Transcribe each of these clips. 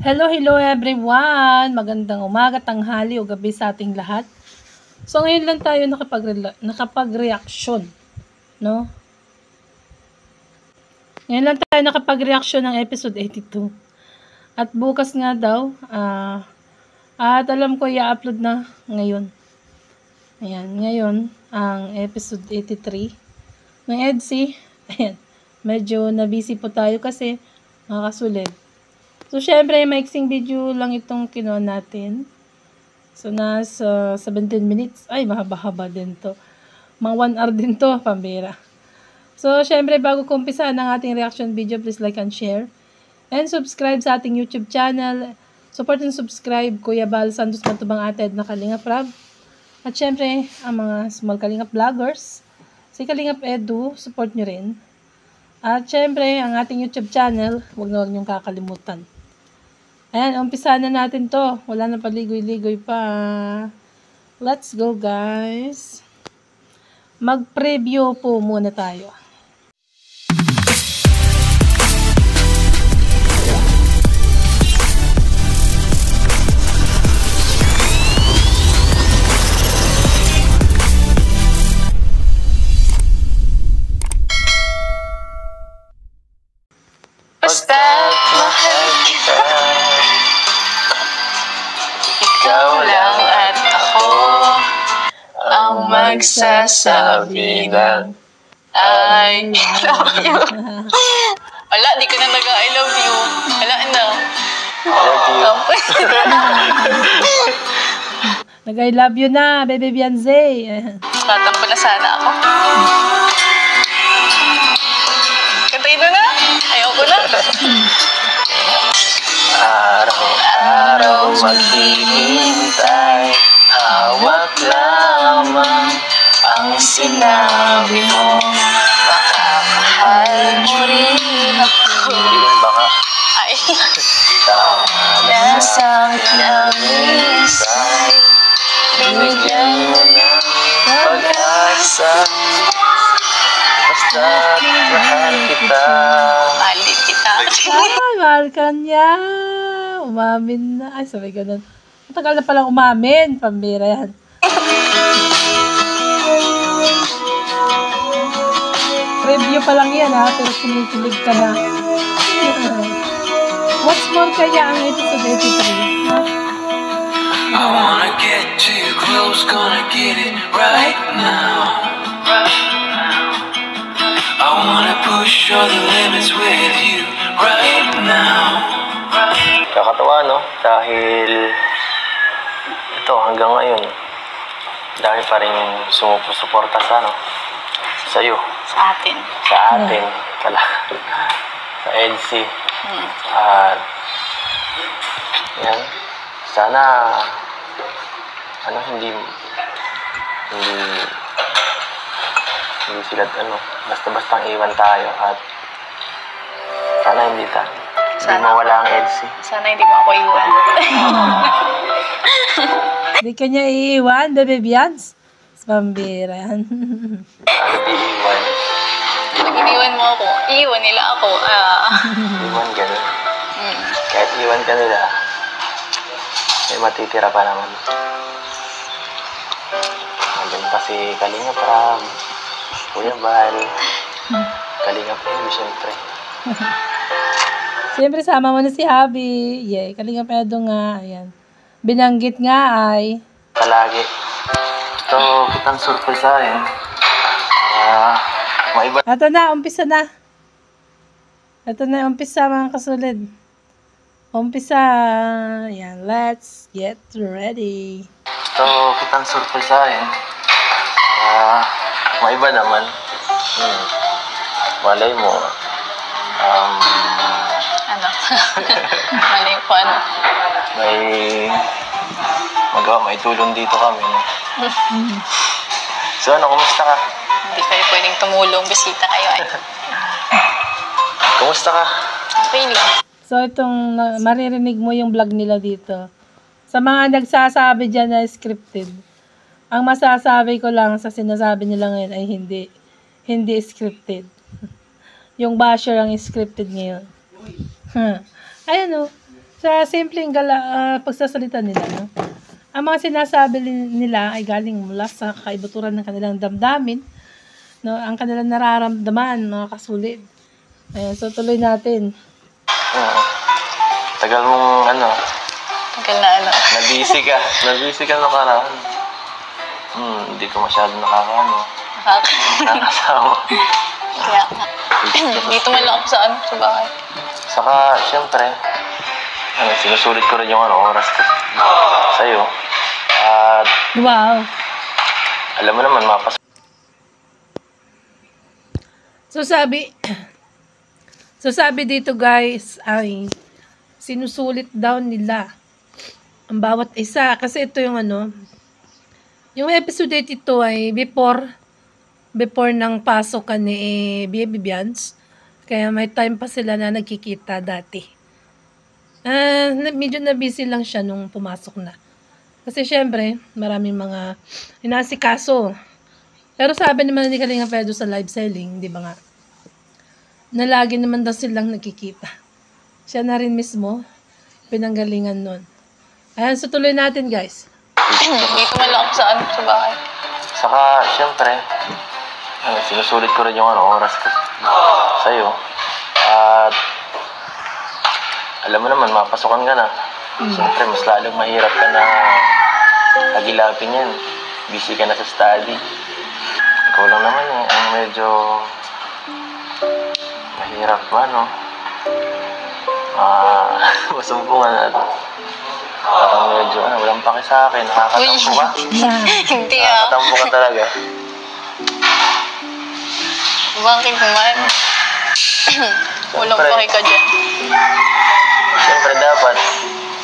Hello everyone! Magandang umaga, tanghali o gabi sa ating lahat. So ngayon lang tayo nakapag-reaction, no? Ngayon lang tayo nakapag-reaction ng episode 82. At bukas nga daw, at alam ko i-upload na ngayon. Ayan, ngayon ang episode 83 ng EDSI. Ayan, medyo na-busy po tayo kasi makakasulit. So, syempre, maiksing video lang itong kinuha natin. So, nasa 17 minutes. Ay, mahaba-haba din to. Mga 1 hour din to, pambira. So, syempre, bago ko umpisa ng ating reaction video, please like and share. And subscribe sa ating YouTube channel. Support and subscribe, Kuya Bal Santos Matubang Ated na Kalingap Rab. At syempre, ang mga small Kalingap vloggers. Si Kalingap Edu, support nyo rin. At syempre, ang ating YouTube channel, huwag niyong kakalimutan. Ayan, umpisa na natin to. Wala na paligoy-ligoy pa. Let's go, guys. Mag-preview po muna tayo. Basta't mahal kita, ikaw lang at ako ang magsasabi ng I love you. Wala, di ka na nag-I love you. Wala na. Nag-I love you na, baby Beyonce. Tatampo na sana ako. Kantayin mo na. Ayoko na. Araw-araw maghihintay, hawak lamang ang sinabi mo. Baka mahal mo rin ako. Baka Ay. nasang kinamisay, binigyan mo ng pag-asa. Basta't mahal kita. Malit kita. Ay, mahal ka niya. Umamin na. Ay, sabay ganun. Matagal na palang umamin. Pambira yan. Preview pa lang yan, ha? Pero kinikilig ka na. What's more kaya ang episode 83? I wanna get too close, gonna get it right now. I wanna push all the limits with you right now. Kakatawa, no? Dahil ito hanggang ngayon, dahil pa rin yung sumusuporta sa, no? Sa'yo. Sa atin. Sa atin. Sa EDSI. At yan. Sana hindi sila basta-bastang iwan tayo at sana hindi mawala ang EDSI. Sana hindi mo ako iwan. Hindi ka niya iiwan, baby Beyonce. Pambira yan. Sana di iwan. Pag iniwan mo ako, iiwan nila ako. Iwan ganun. Kahit iwan ka nila, may matitira pa naman. Andun pa si Kalingap Rab, Kuya Bal, Kalingap Edu, syempre. Siyempre, sama mo na si Habi. Yeah, Kalingap Edu nga. Ayan. Binanggit nga ay... Palagi. Ito, kitang surprise sa akin. Maiba. Ito na, umpisa na. Ito na, umpisa mga kasulid. Umpisa. Ayan, let's get ready. Ito, kitang surprise sa akin. Maiba naman. Malay mo. Ano? Malay ko ano? May tulong dito kami. So, kumusta ka? Hindi kayo pwedeng tumulong. Bisita kayo ay. Kumusta ka? Okay lang. So, itong maririnig mo yung vlog nila dito. Sa mga nagsasabi dyan na scripted, ang masasabi ko lang sa sinasabi nila ngayon ay hindi scripted. Yung basher ang scripted ngayon. Ayan o. sa simpleng pagsasalita nila, no? Ang mga sinasabi nila ay galing mula sa kaibuturan ng kanilang damdamin, no? Ang kanilang nararamdaman, mga kasulit. Ayan, so tuloy natin. Tagal mong Tagal na nabisi ka nakaraan. Hindi ko masyado nakakasama. Kaya nga. Dito man lang ako sa bahay. Saka, syempre, sinusulit ko rin yung oras ko sa'yo. At, Wow! alam mo naman, So sabi dito guys, ay sinusulit daw nila ang bawat isa. Kasi ito yung yung episode 8 ito ay before ng pasok ni Baby Bians. Kaya may time pa sila na nagkikita dati. Medyo na busy lang siya nung pumasok na. Kasi syempre, maraming mga inasikaso. Pero sabi naman ni Kalinga Pedro sa live selling, di ba nga, na lagi naman daw silang nagkikita. Siya na rin mismo, pinanggalingan nun. Ayan, so tuloy natin guys. Dito man lang ako sa bahay. saka, syempre, sinusulit ko rin yung oras ko sa'yo. At, alam mo naman, mapasukan ka na. Siyempre, mas lalong mahirap ka na agilapin yan. Busy ka na sa study. Ikaw lang naman ang medyo mahirap ba, no? Masumpungan na. Parang medyo, walang paki sa akin. Nakakatampo ka. Hindi Nakakatampo ka talaga. Bakit naman? Walang paki ka dyan. Siyempre dapat,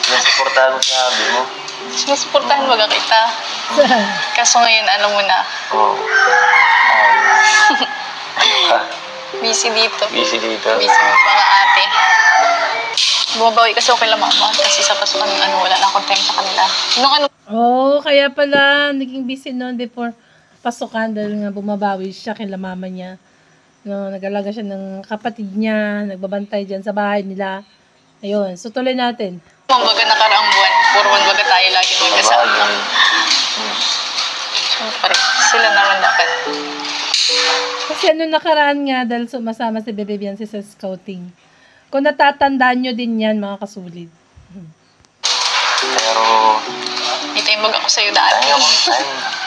sinusuportahan mo sa hobby mo. Sinusuportahan baga kita. Kaso ngayon, alam mo na, Oo. busy dito. Busy dito. Busy mo pa nga ate. Bumabawi kasi ako kay mama kasi sa pasukan, wala na akong time sa kanila. Kaya pala, naging busy noon before pasukan dahil nga bumabawi siya kay mama niya. No, nag-alaga siya ng kapatid niya, nagbabantay dyan sa bahay nila. Ayun, so tuloy natin. Baga nakaraang buwan, puro baga tayo lagi magkasama. Siyempre, sila naman dapat. Kasi nakaraan nga dahil sumasama si Bebe Biancy sa scouting. Kung natatandaan nyo din yan, mga kasulid. Pero, May time baga ako sa'yo dati.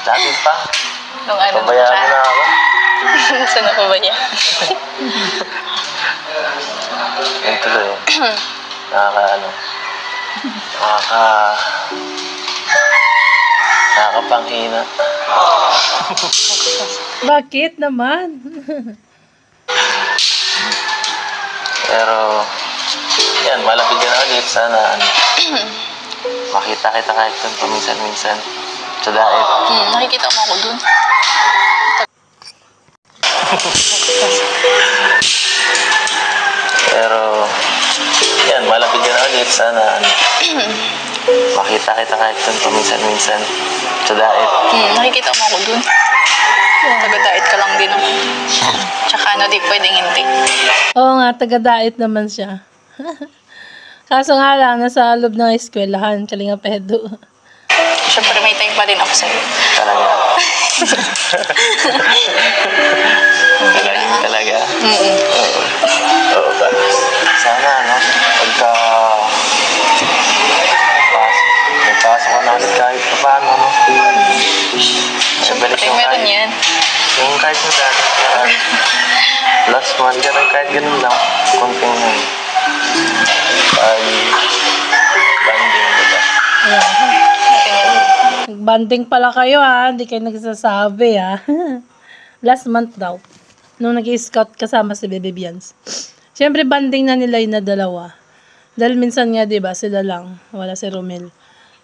dati pa. Nung Pabayaan mo na ako. Saan na pabaya? Yan tuloy. Nakakapanghina. Bakit naman? Pero, yan, malapit ka na ulit. Sana, makita kita kahit dun paminsan-minsan. Sa daet. Nakikita mo ako dun. Pero, yan, malapit ka na ulit. Sana, makita kita kahit dun paminsan-minsan. Sa daet. Nakikita mo ako dun. Taga-diet ka lang din naman. Tsaka di pwedeng hindi. Oo nga, taga-diet naman siya. Kaso nga lang, nasa loob ng eskwelahan, Kalinga Pedro. Siyempre may time pa din ako sa'yo. Talaga. Talaga. Oo ba? Sana, pagka may pasok ka na ulit kahit pa paano, Siyempre, meron yan. Yung kahit mo dati, last month, kahit ganun lang, konting banding, diba? Banding pala kayo hindi kayo nagsasabi Last month daw, nung nag-i-scout kasama si Bebe Bians. Siyempre, banding na nila yung dalawa. Dahil minsan nga, diba, sila lang, wala si Romel.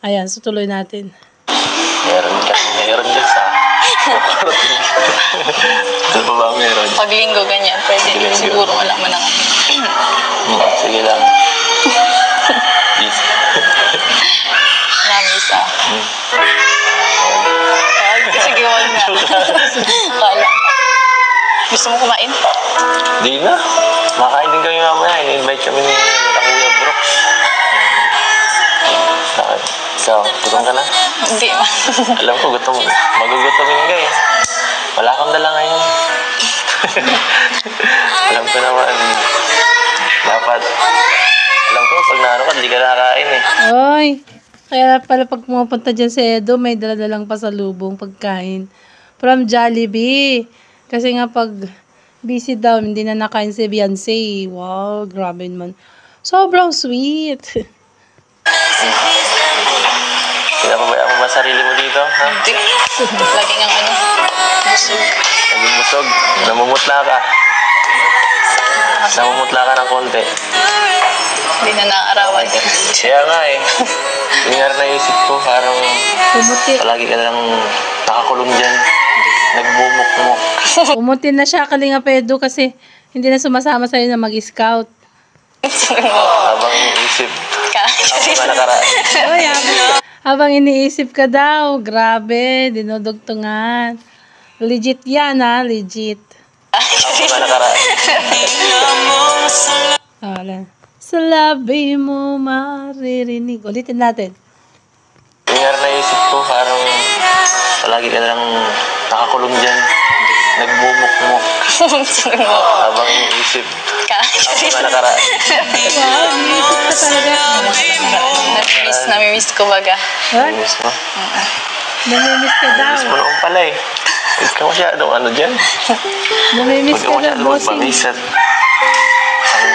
Ayan, so tuloy natin. Meron dyan sa ito pa ba meron? Pag linggo ganyan, pwede din siguro wala mo na Sige lang. Easy. Namis Sige, wag na. Kala. Gusto mo kumain? Di na. Makain din kami mamaya. I-invite kami ni Kuya Brooks. Ikaw, gutom ka na? Hindi ma. Alam ko, magugutomin ka eh. Wala kang dala ngayon. Alam ko naman, dapat, alam ko, pag naano ka, hindi ka nakakain eh. Oy, kaya pala pag pumunta dyan si Edo, may daladalang pasalubong pagkain. From Jollibee. Kasi nga pag busy daw, hindi na nakain si Beyonce. Wow, grabe naman. Sobrang sweet. Pinapabayaan mo ba sarili mo dito? Ha? Hindi. Laging ang ano. Busog. Naging busog. Namumutla ka. Namumutla ka ng konti. Hindi na naaarawan. Kaya nga eh. Yung naisip ko, parang Pumuti. palagi ka lang nakakulong dyan. Nagbumukmuk. Pumuti na siya, Kalinga Pedro, kasi hindi na sumasama sa'yo na mag-scout. Habang iniisip. Ako nga nakaraan. Oy, habang iniisip ka daw, grabe, dinudugtungan. Legit yan, ha? Legit. Ako nga nakaraan. Wala. Sa labi mo maririnig. Ulitin natin. Yung naisip ko, parang palagi ka lang nakakulong dyan. Nagbumukmuk. Habang iniisip. Ako nga nakaraan. Wow, iniisip ka talaga. Namimiss ko baga. Ha? Miss mo. Namimiss ka daw. Miss mo noon pala eh. Huwag ka masyadong ano dyan. Namimiss Huwag ka ka daw, masyadong bossing. magpamis at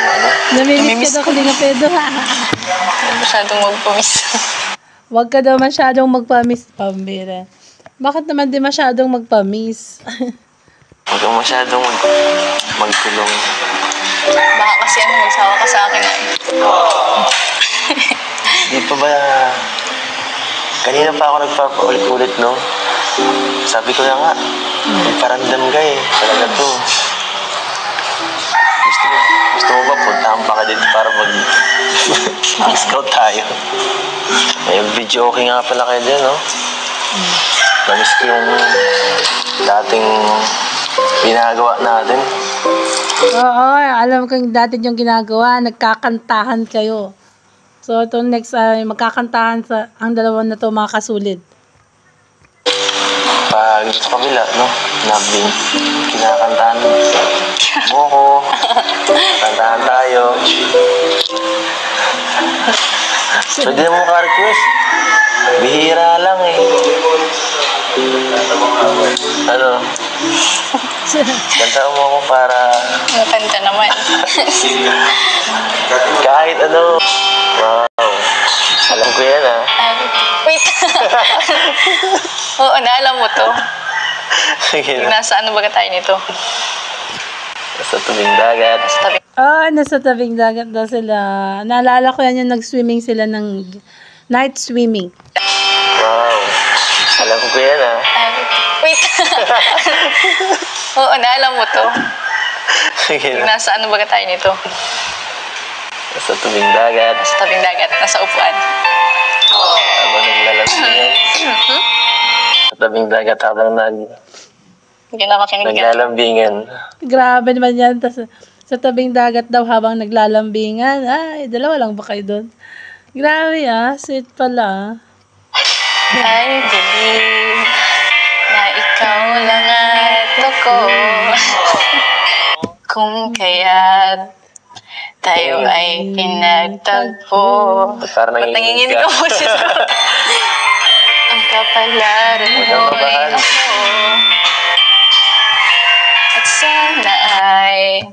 ano. Namimiss ka daw, Kalinga Pedro. Masyadong magpamis. Huwag ka daw masyadong magpamis, pambira. Bakit naman di masyadong magpamis? Huwag ka masyadong magkulong. Baka kasi ano, magsawa ka sa akin ay. Di pa ba... Kanina pa ako nagpapaulit-ulit, no? Sabi ko na nga, may paramdam ka eh. Talaga to. Gusto mo ba puntahan pa ka dito para mag-scout tayo? May video okay nga pala kayo dyan, no? Namiss ko yung dating ginagawa natin. Oo, alam ko yung dati yung ginagawa, nagkakantahan kayo. So, ito next, magkakantahan sa ang dalawa na to mga kasulid. Pag sa kabila, no? Nabing kinakantahan mo ko. Kantahan tayo. Pwede mo ka-request. Bihira lang eh. Ano? Kanta mo ako para... Nakanta naman. Kahit ano. Wow. Alam ko yan ah. Wait. Oo, naalam mo to. Sige na. Nasa ano baga tayo nito? Sa tabing dagat. Nasa tabi. Nasa tabing dagat daw sila. Naalala ko yan yung nag-swimming sila ng night swimming. Wow. Alam ko yan ah. Wait. Oo, naalam mo to. Sige na. Nasa ano baga tayo nito? Sa tabing dagat. Nasa tabing dagat, nasa upuan. Habang naglalambingan. Sa tabing dagat habang Hindi na makinig yan. naglalambingan. Grabe naman yan. Tas, sa tabing dagat daw habang naglalambingan. Ay, dalawa lang ba kayo doon? Grabe sweet pala. I believe na ikaw lang at ako. Kung kaya't tayo ay pinagtagpo. Parang Ba't nanginginig ka po siya? Ang kapalaran Huwag mo kang ay kabahan. ako. At sana ay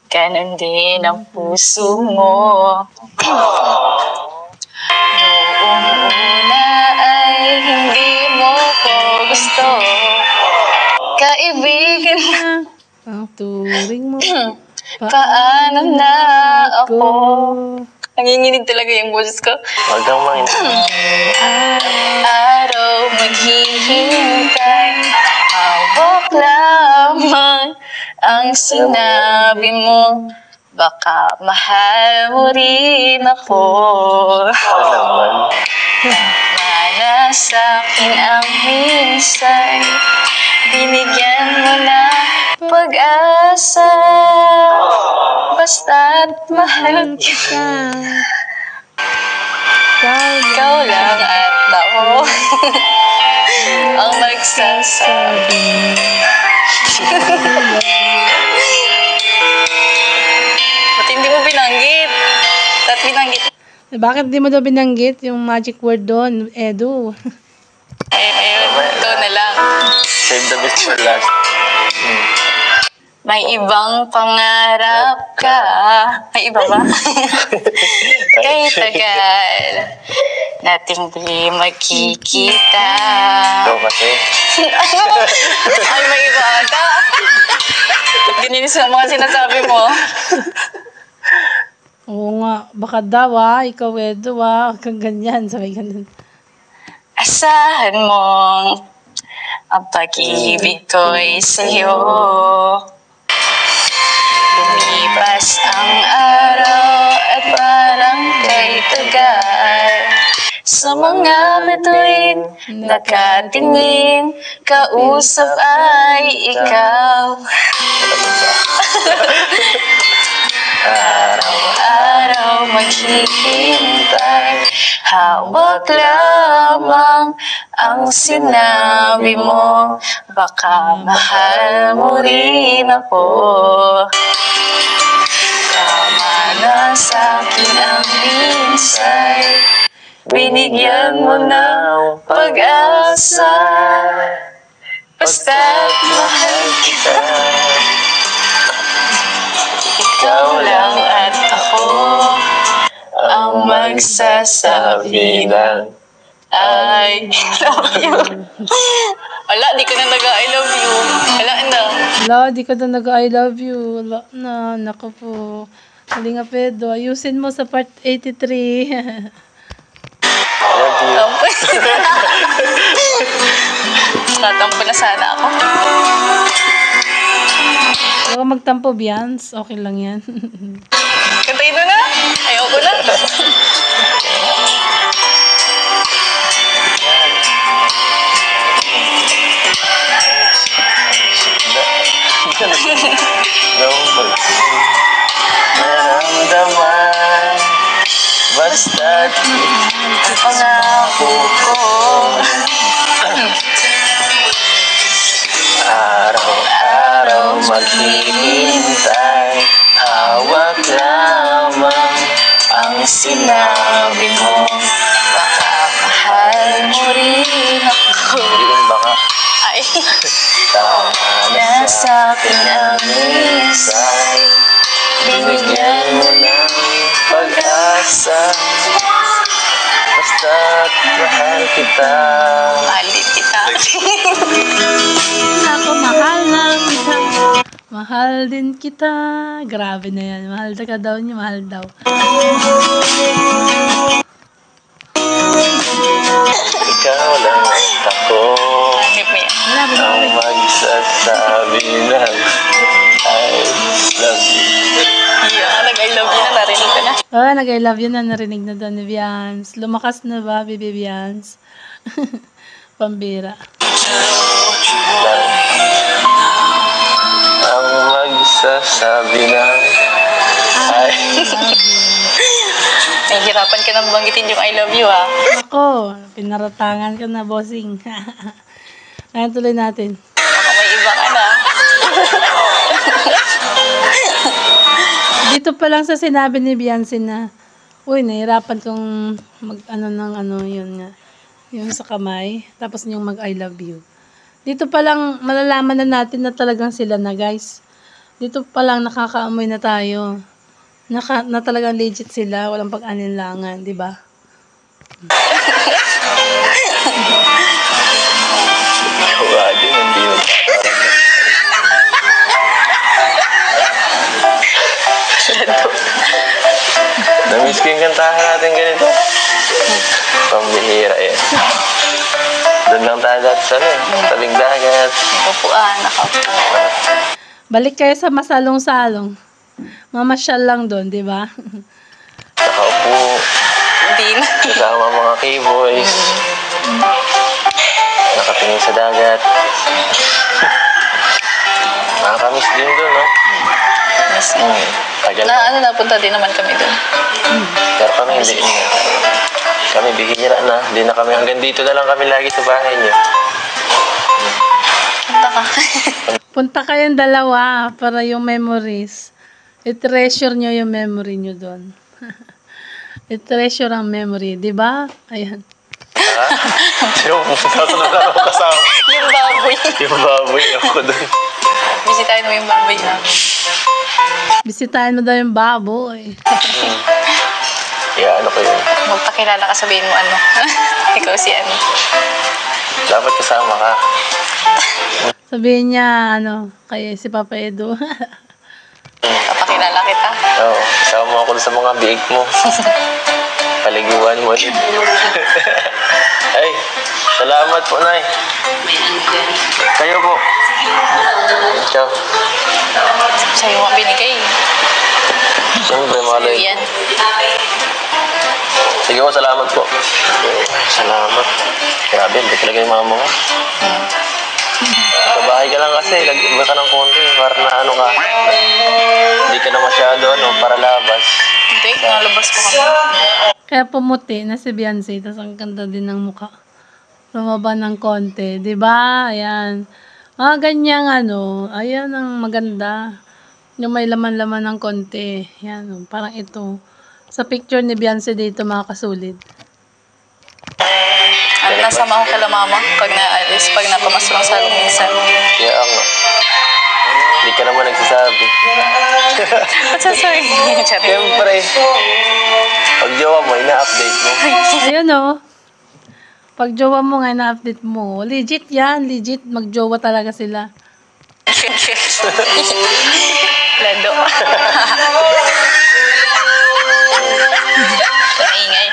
ganun din ang puso mo. Noong una ay hindi mo ko gusto. Kaibigan na Ang turing mo. paano na ako. Nanginginig talaga yung boses ko. Huwag kang manginig. Araw maghihintay, hawak lamang ang sinabi mo. Baka mahal mo rin ako. Ano naman? Mana sa'kin ang minsan, binigyan mo na pag-asa. Basta't mahal kita. Ikaw lang at ako ang magsasabi. Ba't hindi mo binanggit? Ba't binanggit? Bakit di mo daw binanggit yung magic word doon, Edu? Ayun, ito na lang. Save the best for last. May ibang pangarap ka. May iba ba? Kahit tagal natin muli magkikita. Ikaw kasi. Ay, may iba ata. Ganyan sa mga sinasabi mo. Oo nga, baka daw ikaw Edu huwag kang ganyan, sabi ganun. Asahan mong ang pag-ibig ko'y sa'yo. Lumipas ang araw at parang kay tagal. Sa mga bituin nakatingin, kausap ay ikaw. Araw-araw maghihintay, hawak lamang ang sinabi mo. Baka mahal mo rin ako. Tama na sa'kin ang minsay, binigyan mo ng pag-asa. Basta't mahal kita, ikaw lang at ako ang magsasabi ng I love you. Wala, di ka na nag-I love you. Wala na. Wala, di ka na nag-I love you. Wala na, naku po. Hali nga Pedro, ayusin mo sa part 83. Love you. Natampo na sana ako. Huwag magtampo, Bians. Okay lang yan. Kantayin mo na. Ayoko na. Naramdaman, basta't Pangako ko. araw-araw maghihintay, hawak lamang Ang sinabi mo, baka mahal mo rin ako. yun baka Ay, tama na nasa akin ang minsay, binigyan mo ng pag-asa. Basta't mahal kita. malit kita. Ako, mahal na kita. Mahal din kita. Grabe na yan. Mahal ka daw niya, mahal daw. Ikaw lang at ako Hanip mo yan. Wala, ang magsasabi ng I love you. Nag-I love you na, narinig ko na. Oh, nag-I love you na. Narinig na daw ni Bians. Lumakas na ba, baby Bians? Pambira. Ang magsasabi ng I Nahihirapan ka nang banggitin yung I love you, ha? Ako, pinaratangan ka na, bossing. Ayan, tuloy natin. Baka may iba ka na. Dito pa lang sa sinabi ni Beyonce na, uy, nahirapan kong mag-ano ng ano, yun nga. Yung sa kamay. Tapos yung mag-I love you. Dito pa lang, malalaman na natin na talagang sila na, guys. Dito pa lang, nakakaamoy na tayo. Na talagang legit sila. Walang pag-alinlangan, di ba? Wala din, hindi mo na-miss ko yung kantahan natin ganito. Pambihira yan. Doon lang tayo dati sa taling dagat. Nakupuan, nakapuan. Balik kayo sa masalong-salong. Mamasyal lang doon, di ba? Nakaupo, Hindi na. kasama mga K-boys. Nakatingin sa dagat. Nakakamiss din doon, no? Miss mo. Tagal Na, napunta din naman kami doon. Pero kami hindi. Kami bihira na. Hindi na kami. Hanggang dito na lang kami lagi sa bahay niyo. Punta ka. Punta kayong dalawa para yung memories. I-treasure nyo yung memory nyo doon. I-treasure ang memory, di ba? Ayan. Ha? Yung tatanong na ako kasama. Yung baboy. Yung baboy ako doon. Bisitahin mo yung baboy namin. Bisitahin mo daw yung baboy. Kaya ano ko yun. Magpakilala ka, sabihin mo ano. Ikaw si ano. Dapat kasama ka. Sabihin niya, kay si Papa Edu. Papakilala kita. Oo. Kasama mo ako sa mga biig mo. Paliguan mo ulit. Ay, salamat po, Nay. Kayo po. Ciao. Sa'yo nga binigay. Siyempre, malay. Yan. Sige po, salamat po. Salamat. Grabe, hindi talaga yung mama mo. Sa bahay ka lang kasi, lagyan ka ng konti para na ano ka. Hindi ka na masyado, para labas. Hindi, nalabas ko kami. Kaya pumuti na si Beyonce, tapos ang ganda din ng mukha. Lumaba ng konti, di ba? Ayan. Ganyang ayan ang maganda. Yung may laman-laman ng konti. Ayan, parang ito. Sa picture ni Beyonce dito, mga kasulid. Ano, nasama ko kala mama pag naalis, pag napamasok ang salong minsan. Kaya nga. Hindi ka naman nagsasabi. Ba't sasabi? Siyempre. Pag jowa mo, ina-update mo. Ayun pag jowa mo nga na-update mo, legit yan, legit. Mag-jowa talaga sila. Lando. Maingay.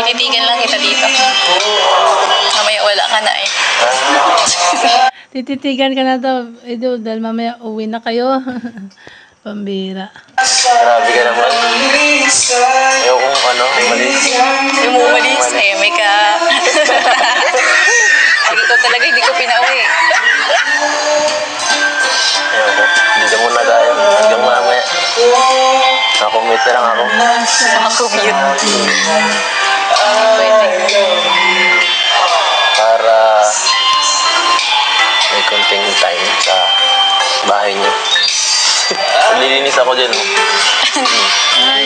Tititigan lang kita dito. Mamaya wala ka na eh. Tititigan ka na daw, Edu, dahil mamaya uwi na kayo. Pambira. Grabe ka naman. Ayaw kong umalis. Yung umalis, may ka. Pag ikaw talaga, hindi ko pinauwi. Ayaw ko. Dito muna tayo. Hanggang mamaya. Nakumit na lang ako. Makakommute. Pwede. Para may konting time sa bahay niyo. Nililinis ako dyan.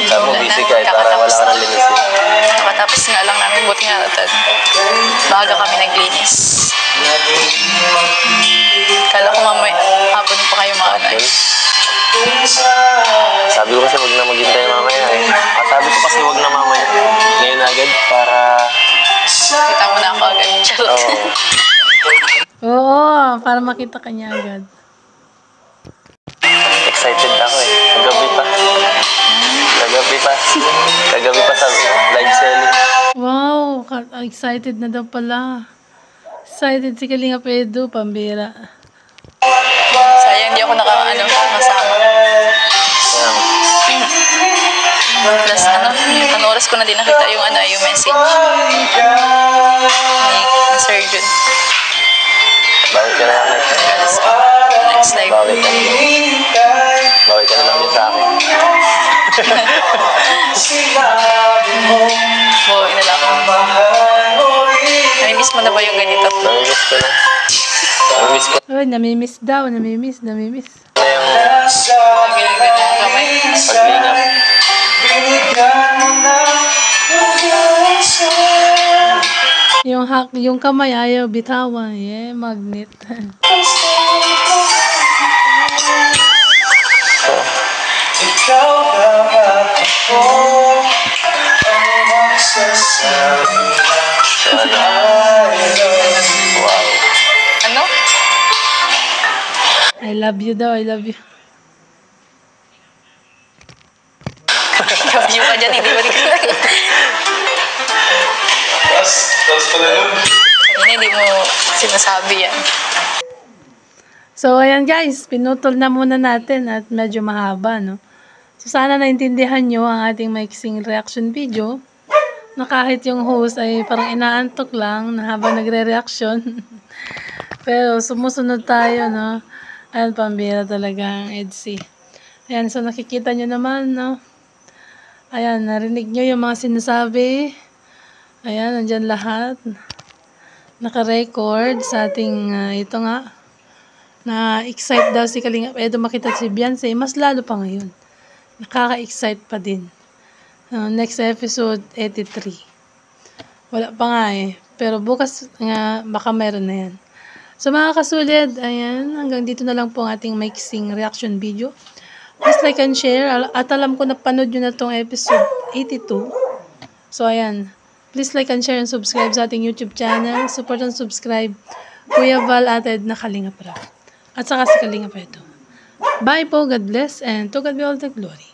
Sabi mo busy ka para wala ka nang linisin. Nakatapos nga lang namin, buti nga natin. Baga kami naglinis. Kala ko mamay, hapon pa kayo maanay. Sabi ko kasi wag na maghintay mamaya eh. Sabi ko kasi wag na mamaya. Ngayon agad para... Kita mo na ako agad. Charot. Oo, para makita ka niya agad. Excited ako eh. Kagabi pa sa live selling. Wow, excited na daw pala. Excited si Kalinga Edu, pambira. Sayang di ako masama. Plus ano oras ko na din nakita yung yung message ni Sir Jun. Bawi ka na lang Next live. Bawi ka na lang din sa akin. Bawi na lang. Namimiss mo na ba yung ganito? Namimiss ko na. Namimiss ko Uy, namimiss daw, namimiss. na yung Ganyan kamay. paglingap. Yung kamay ayaw bitawan. Yeah, magnet. Wow. Ano? I love you daw, I love you. View ka dyan, hindi ko rin kanina hindi mo sinasabi yan. So, ayan guys, pinutol na muna natin at medyo mahaba, no? So, sana naintindihan nyo ang ating maiksing reaction video na kahit yung host ay parang inaantok lang na habang nagre-reaction. Pero sumusunod tayo, no? Ayan, pambira talaga ang EDSI. Ayan, so nakikita nyo naman, no? Ayan, narinig nyo yung mga sinasabi. Ayan, nandyan lahat. Naka-record sa ating, ito nga, na-excite daw si Kalingap Edo makita si Beyonce. Mas lalo pa ngayon. Nakaka-excite pa din. Next episode, 83. Wala pa nga eh. Pero bukas nga, baka meron na yan. So mga kasulid, ayan, hanggang dito na lang po ang ating maiksing reaction video. Please like and share. At alam ko napanood nyo na itong episode 82. So ayan, please like and share and subscribe sa ating YouTube channel. Support and subscribe Kuya Val at Edna Kalingap Rap. At saka si Kalingap Edo. Bye po, God bless, and to God be all the glory.